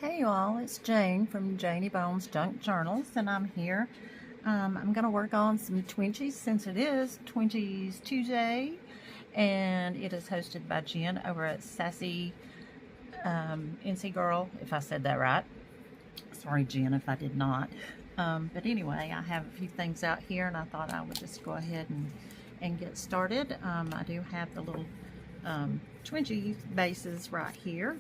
Hey y'all, it's Jane from Janie Bones Junk Journals, and I'm here. I'm going to work on some Twinchies since it is Twinchies Tuesday, and it is hosted by Jen over at Sassy NC Girl, if I said that right. Sorry, Jen, if I did not. But anyway, I have a few things out here, and I thought I would just go ahead and get started. I do have the little Twinchie bases right here.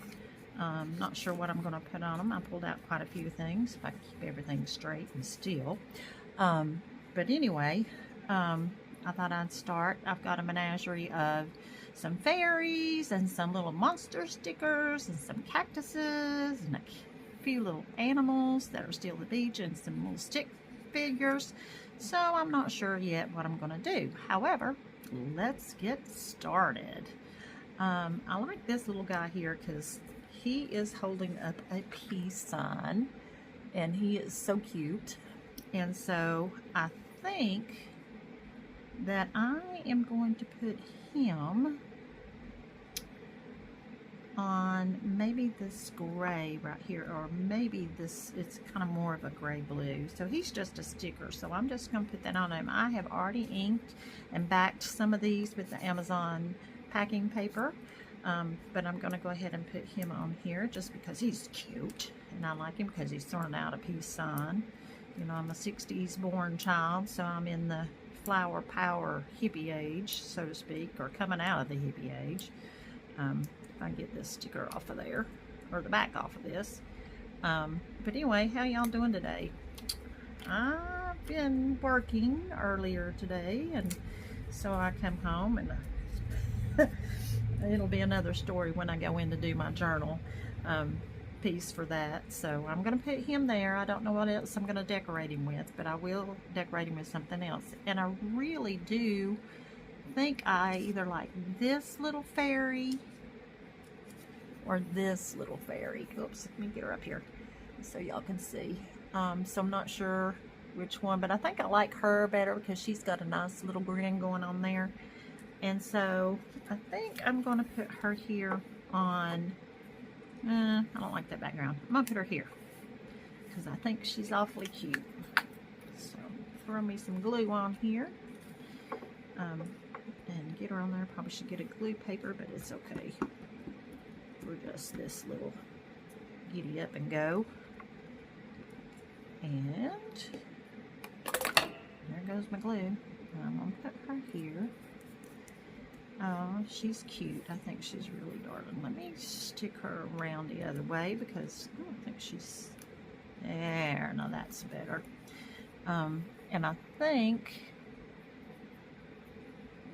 Not sure what I'm going to put on them. I pulled out quite a few things if I keep everything straight and still. But anyway, I thought I'd start. I've got a menagerie of some fairies and some little monster stickers and some cactuses and a few little animals that are still at the beach and some little stick figures. So I'm not sure yet what I'm going to do. However, let's get started. I like this little guy here because he is holding up a peace sign, and he is so cute. And so I think that I am going to put him on maybe this gray right here, or maybe this, it's kind of more of a gray blue. So he's just a sticker, so I'm just going to put that on him. I have already inked and backed some of these with the Amazon packing paper. But I'm going to go ahead and put him on here just because he's cute, and I like him because he's throwing out a peace sign. You know, I'm a 60s born child, so I'm in the flower power hippie age, so to speak, or coming out of the hippie age. If I get this sticker off of there, or the back off of this. But anyway, how y'all doing today? I've been working earlier today, and so I come home and it'll be another story when I go in to do my journal piece for that. So I'm going to put him there. I don't know what else I'm going to decorate him with, but I will decorate him with something else. And I really do think I either like this little fairy or this little fairy. Oops, let me get her up here so y'all can see. So I'm not sure which one, but I think I like her better because she's got a nice little grin going on there. And so I think I'm going to put her here on, I don't like that background. I'm going to put her here because I think she's awfully cute. So throw me some glue on here and get her on there. Probably should get a glue paper, but it's okay. We're just this little giddy up and go. And there goes my glue. I'm going to put her here. Oh, she's cute. I think she's really darling. Let me stick her around the other way because I don't think she's there. No, that's better. And I think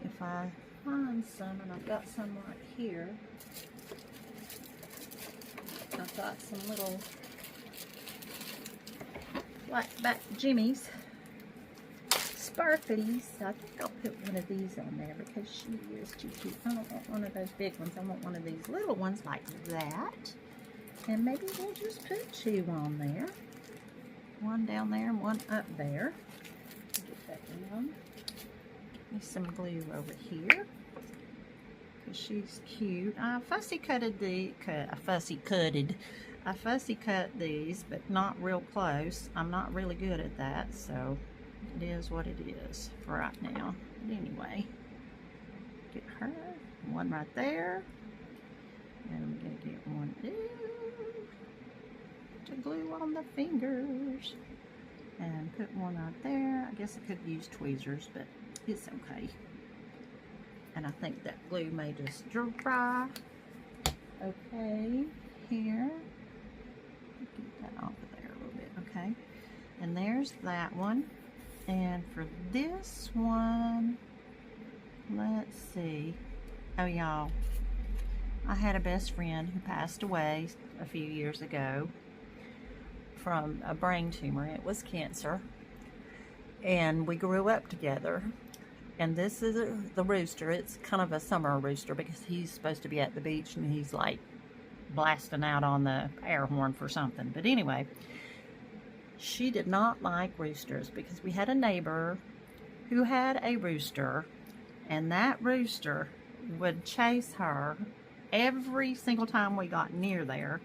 if I find some, and I've got some right here, I've got some little flat back jimmies. Sparklies. I think I'll put one of these on there because she is too cute. I don't want one of those big ones. I want one of these little ones like that. And maybe we'll just put two on there. One down there and one up there. Get that down. Get me some glue over here because she's cute. I fussy cut these, but not real close. I'm not really good at that, so it is what it is for right now. But anyway, get her one right there, and I'm gonna get one to glue on the fingers, and put one right there. I guess I could use tweezers, but it's okay. And I think that glue may just dry. Okay, here. Get that off of there a little bit. Okay, and there's that one. And for this one, let's see. Oh, y'all, I had a best friend who passed away a few years ago from a brain tumor. It was cancer. And we grew up together. And this is the rooster. It's kind of a summer rooster because he's supposed to be at the beach and he's like blasting out on the air horn for something. But anyway, she did not like roosters because we had a neighbor who had a rooster, and that rooster would chase her every single time we got near there.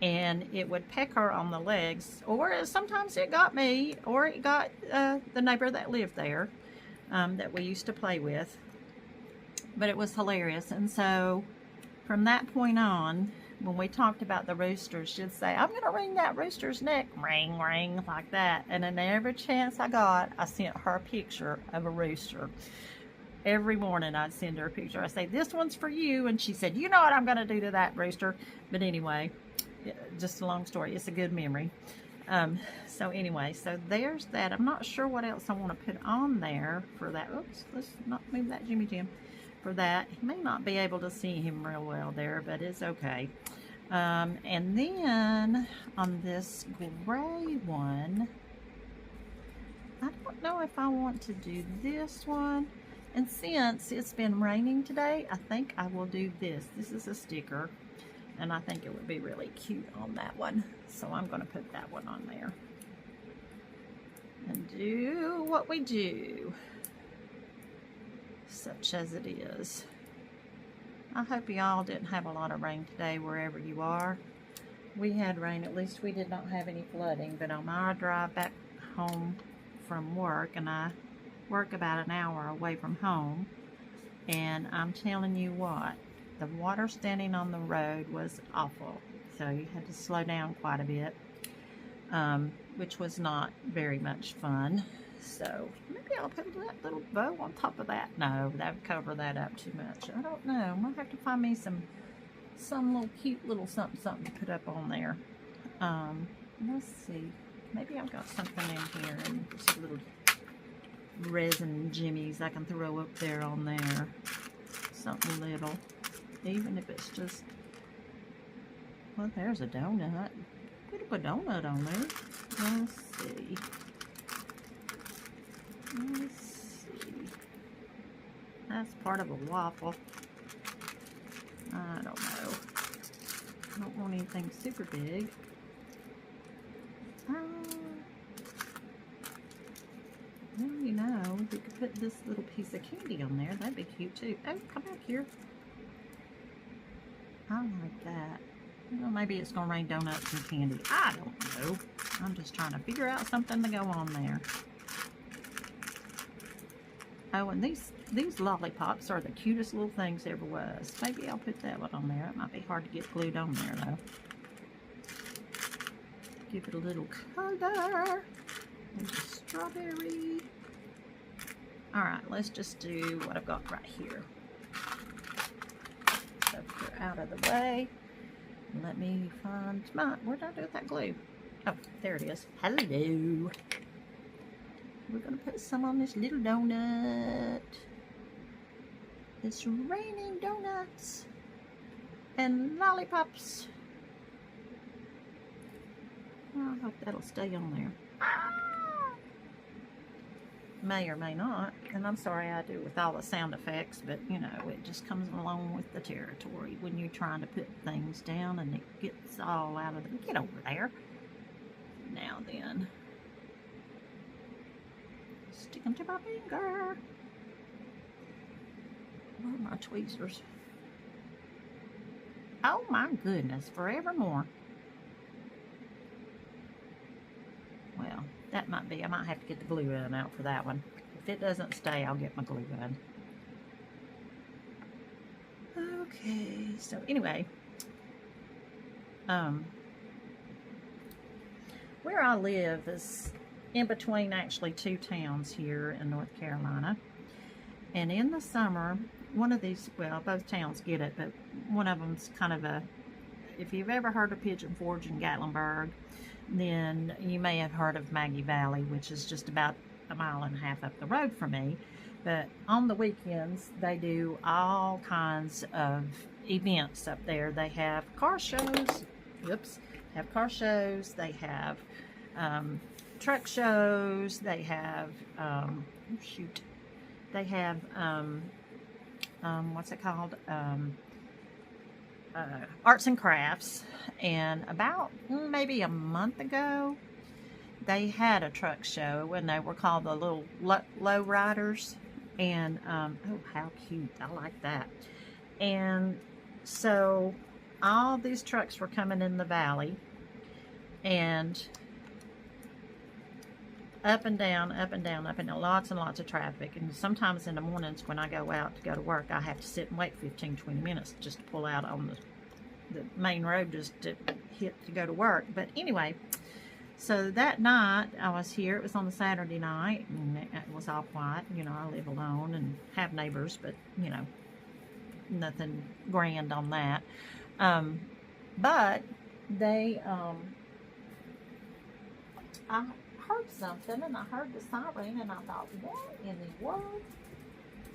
and it would peck her on the legs, or sometimes it got me, or it got the neighbor that lived there that we used to play with. But it was hilarious. And so from that point on, when we talked about the roosters, she'd say, I'm going to wring that rooster's neck. Ring, ring, like that. And then every chance I got, I sent her a picture of a rooster. Every morning I'd send her a picture. I'd say, this one's for you. And she said, you know what I'm going to do to that rooster. But anyway, just a long story. It's a good memory. So anyway, so there's that. I'm not sure what else I want to put on there for that. Oops, let's not move that Jimmy Jim. For that, you may not be able to see him real well there, but it's okay. And then on this gray one, I don't know if I want to do this one. And since it's been raining today, I think I will do this. This is a sticker, and I think it would be really cute on that one. So I'm going to put that one on there. And do what we do, such as it is. I hope y'all didn't have a lot of rain today wherever you are. We had rain. At least we did not have any flooding. But on our drive back home from work, and I work about an hour away from home, and I'm telling you what, the water standing on the road was awful. So you had to slow down quite a bit, which was not very much fun. So maybe I'll put that little bow on top of that. No, that would cover that up too much. I don't know. I might have to find me some little cute little something to put up on there. Let's see. Maybe I've got something in here, and some little resin jimmies I can throw up there on there. Something little. Even if it's just, well, there's a donut. Put up a donut on there. Let's see. Let's see. That's part of a waffle. I don't know. I don't want anything super big. Well, you know, we could put this little piece of candy on there. That'd be cute too. Oh, come back here. I like that. Well, maybe it's going to rain donuts and candy. I don't know. I'm just trying to figure out something to go on there. Oh, and these lollipops are the cutest little things ever was. Maybe I'll put that one on there. It might be hard to get glued on there, though. Give it a little color. There's a strawberry. Alright, let's just do what I've got right here. So you're out of the way. Let me find my, where did I do with that glue? Oh, there it is. Hello. We're going to put some on this little donut. It's raining donuts and lollipops. I hope that'll stay on there. May or may not. And I'm sorry I do with all the sound effects, but you know, it just comes along with the territory when you're trying to put things down and it gets all out of the, get over there. Now then. Stick them to my finger. Where are my tweezers? Oh my goodness, forevermore. Well, that might be, I might have to get the glue gun out for that one. If it doesn't stay, I'll get my glue gun. Okay, so anyway, where I live is in between actually two towns here in North Carolina. And in the summer, one of these, well, both towns get it, but one of them's kind of a, if you've ever heard of Pigeon Forge in Gatlinburg, then you may have heard of Maggie Valley, which is just about a mile and a half up the road from me. But on the weekends, they do all kinds of events up there. They have car shows, have car shows, they have truck shows, they have, they have, what's it called? Arts and crafts. And about maybe a month ago, they had a truck show, and they were called the little low riders. And oh, how cute! I like that. And so all these trucks were coming in the valley, and up and down, up and down, up and down, lots and lots of traffic. And sometimes in the mornings when I go out to go to work, I have to sit and wait 15-20 minutes just to pull out on the main road just to hit to go to work. But anyway, so that night I was here. It was on a Saturday night, and it was all quiet. You know, I live alone and have neighbors, but you know, nothing grand on that. But they, I heard something, and I heard the siren, and I thought, what in the world?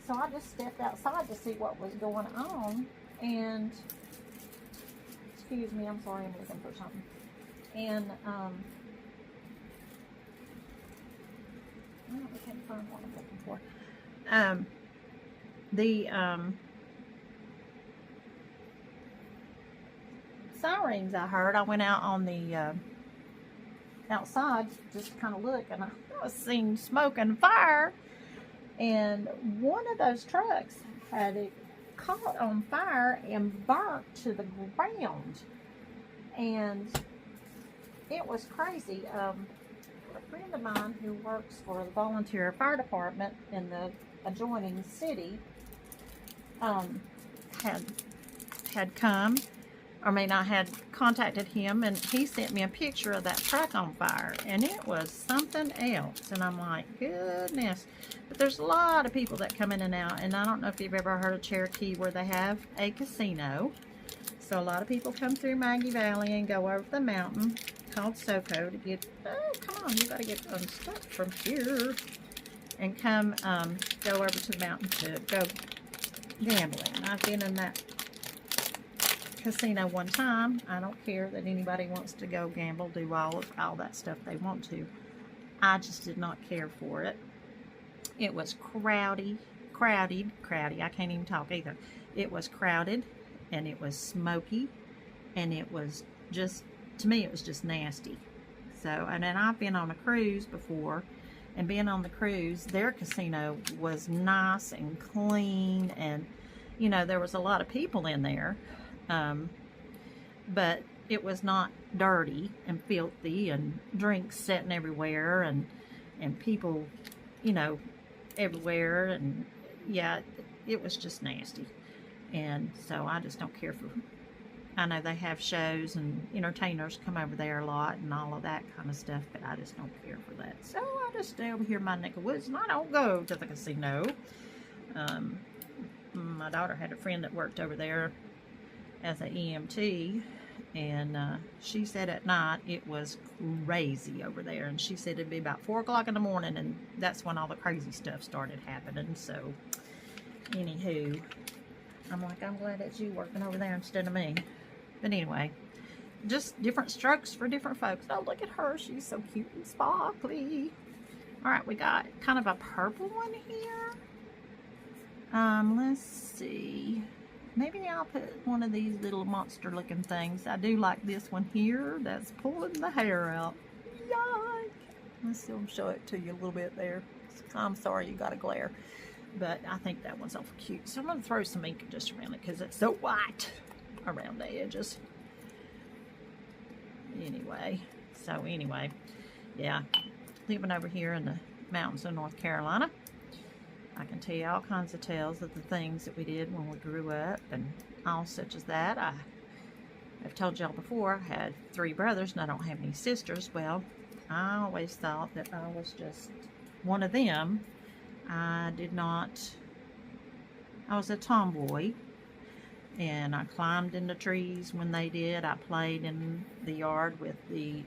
So I just stepped outside to see what was going on, and excuse me, I'm sorry, I'm looking for something. And I can't find what I'm looking for. The sirens I heard. I went out on the outside just to kind of look, and I was seeing smoke and fire, and one of those trucks had it caught on fire and burnt to the ground, and it was crazy. A friend of mine who works for the volunteer fire department in the adjoining city had come, or may not had contacted him, and he sent me a picture of that truck on fire, and it was something else. And I'm like, goodness. But there's a lot of people that come in and out, and I don't know if you've ever heard of Cherokee, where they have a casino. So a lot of people come through Maggie Valley and go over the mountain called Soco to get, oh come on, you got to get unstuck from here, and come go over to the mountain to go gambling. I've been in that casino one time. I don't care that anybody wants to go gamble, do all that stuff they want to. I just did not care for it. It was crowded. I can't even talk either. It was crowded, and it was smoky, and it was just, to me, it was just nasty. So, and then I've been on a cruise before, and being on the cruise, their casino was nice and clean, and you know, there was a lot of people in there. But it was not dirty and filthy, and drinks sitting everywhere, and people, you know, everywhere, and yeah, it was just nasty. And so I just don't care for, I know they have shows and entertainers come over there a lot and all of that kind of stuff, but I just don't care for that. So I just stay over here in my neck of woods, and I don't go to the casino. My daughter had a friend that worked over there as an EMT, and she said at night it was crazy over there, and she said it'd be about 4 o'clock in the morning, and that's when all the crazy stuff started happening. So anywho, I'm like, I'm glad that you working over there instead of me. But anyway, just different strokes for different folks. Oh, look at her, she's so cute and sparkly. All right, we got kind of a purple one here. Let's see. Maybe I'll put one of these little monster looking things. I do like this one here that's pulling the hair out. Yike! Let's see, I'll show it to you a little bit there. I'm sorry you got a glare, but I think that one's awful cute. So I'm going to throw some ink just around it because it's so white around the edges. Anyway, yeah, living over here in the mountains of North Carolina, I can tell you all kinds of tales of the things that we did when we grew up and all such as that. I've told y'all before, I had 3 brothers and I don't have any sisters. Well, I always thought that I was just one of them. I was a tomboy, and I climbed into trees when they did. I played in the yard with the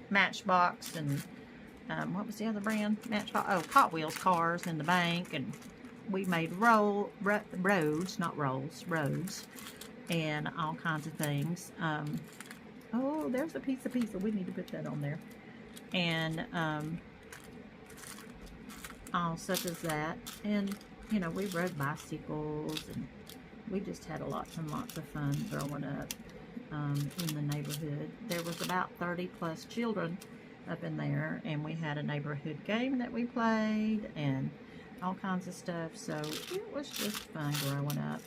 Matchbox, and what was the other brand? Matchbox. Oh, Hot Wheels cars in the bank, and we made roads, not rolls, roads, and all kinds of things. Oh, there's a piece of pizza. We need to put that on there. And all such as that. And you know, we rode bicycles, and we just had lots and lots of fun growing up in the neighborhood. There was about 30 plus children up in there, and we had a neighborhood game that we played and all kinds of stuff. So it was just fun growing up.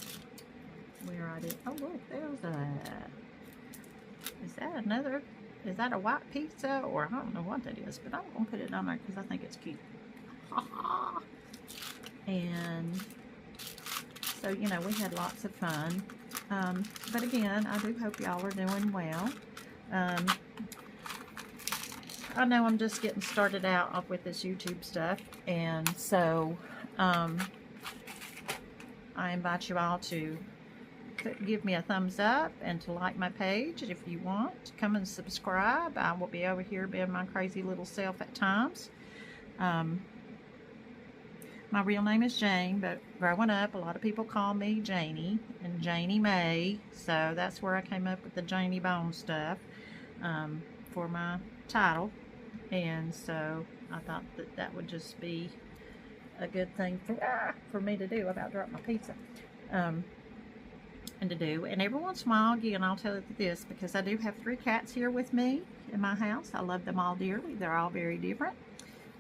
Where I did, oh look, there's is that a white pizza, or I don't know what that is, but I'm gonna put it on there because I think it's cute. And so, you know, we had lots of fun. But again, I do hope y'all are doing well. I know I'm just getting started out with this YouTube stuff, and so I invite you all to give me a thumbs up and to like my page if you want. Come and subscribe. I will be over here being my crazy little self at times. My real name is Jane, but growing up, a lot of people call me Janie and Janie May, so that's where I came up with the Janie Bones stuff for my title. And so I thought that that would just be a good thing for me to do. I about dropped my pizza. And to do. And every once in a while, again, I'll tell you this, because I do have 3 cats here with me in my house. I love them all dearly. They're all very different.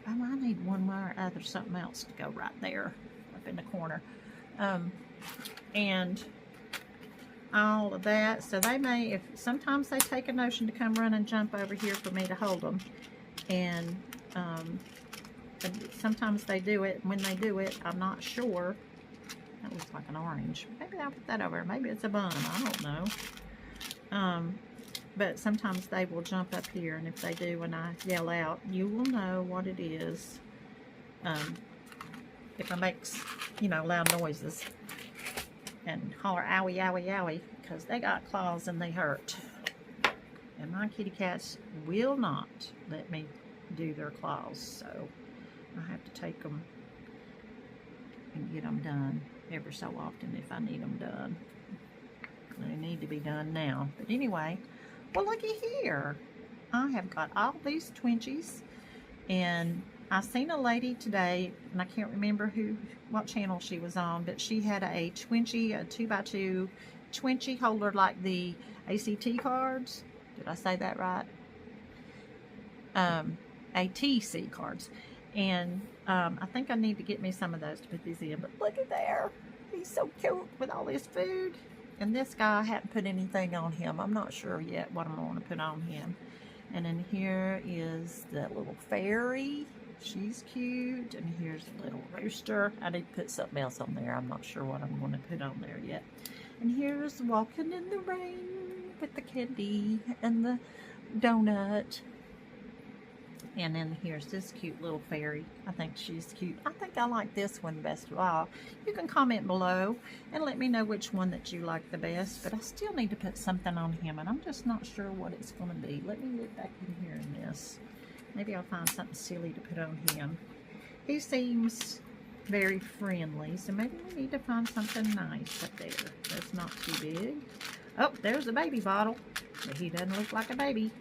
Oh, I need one more other something else to go right there up in the corner. And all of that. So they may, if sometimes they take a notion to come run and jump over here for me to hold them. And sometimes they do it. When they do it, I'm not sure. That looks like an orange. Maybe I'll put that over. Maybe it's a bun. I don't know. But sometimes they will jump up here, and if they do, when I yell out, you will know what it is. If I make, you know, loud noises and holler owie, owie, owie, because they got claws and they hurt. And my kitty cats will not let me do their claws, so I have to take them and get them done ever so often if I need them done. They need to be done now. But anyway, well, looky here. I have got all these Twinchies, and I seen a lady today, and I can't remember what channel she was on, but she had a Twinchie, a 2x2 Twinchie holder like the ACT cards. Did I say that right? ATC cards. And I think I need to get me some of those to put these in. But look at there. He's so cute with all his food. And this guy, I haven't put anything on him. I'm not sure yet what I'm going to put on him. And then here is the little fairy. She's cute. And here's the little rooster. I need to put something else on there. I'm not sure what I'm going to put on there yet. And here's Walking in the Rain with the candy and the donut. And then here's this cute little fairy. I think she's cute. I think I like this one best of all. You can comment below and let me know which one that you like the best. But I still need to put something on him, and I'm just not sure what it's going to be. Let me look back in here in this. Maybe I'll find something silly to put on him. He seems very friendly, so maybe we need to find something nice up there that's not too big. Oh, there's a baby bottle, but he doesn't look like a baby.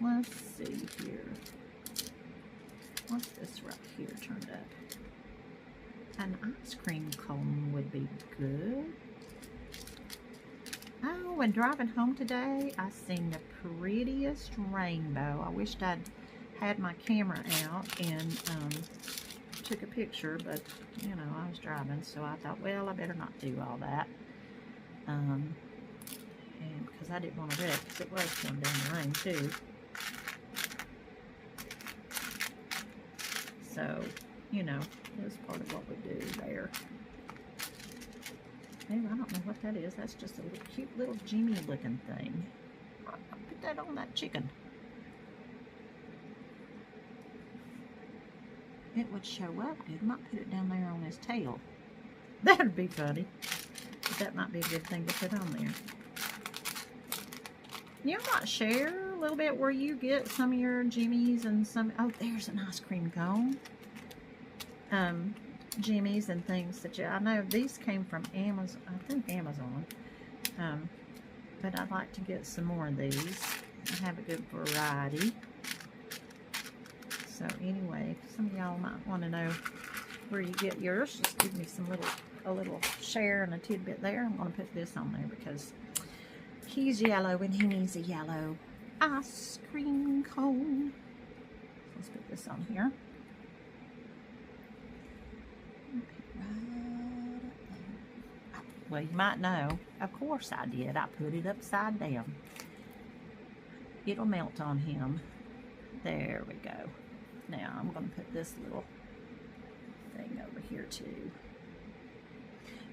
Let's see here. What's this right here turned up? An ice cream cone would be good. Oh, and driving home today, I seen the prettiest rainbow. I wished I'd had my camera out and took a picture, but, you know, I was driving, so I thought, well, I better not do all that. And because I didn't want to wreck, because it was coming down the rain, too. So, you know, that's part of what we do there. And I don't know what that is. That's just a little, cute little Jimmy looking thing. I'll put that on that chicken. It would show up good. I might put it down there on his tail. That would be funny. But that might be a good thing to put on there. You might share a little bit where you get some of your Jimmys and some. Oh, there's an ice cream cone. Jimmys and things that I know these came from Amazon. I think Amazon. But I'd like to get some more of these. I have a good variety. So anyway, some of y'all might want to know where you get yours. Just give me a little share and a tidbit there. I'm going to put this on there because he's yellow and he needs a yellow ice cream cone. Let's put this on here. Well, you might know, of course I did. I put it upside down. It'll melt on him. There we go. Now I'm going to put this little thing over here too.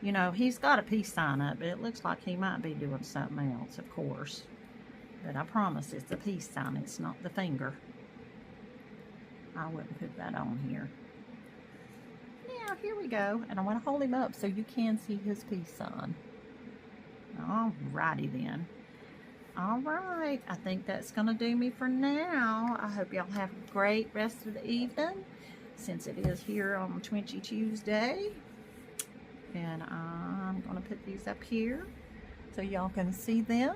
You know, he's got a peace sign up, but it looks like he might be doing something else, of course. But I promise it's the peace sign, it's not the finger. I wouldn't put that on here. Now, here we go. And I want to hold him up so you can see his peace sign. Alrighty then. Alright, I think that's going to do me for now. I hope y'all have a great rest of the evening, since it is here on Twinchy Tuesday. And I'm going to put these up here so y'all can see them.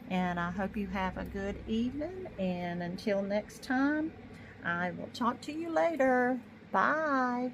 And I hope you have a good evening. And until next time, I will talk to you later. Bye.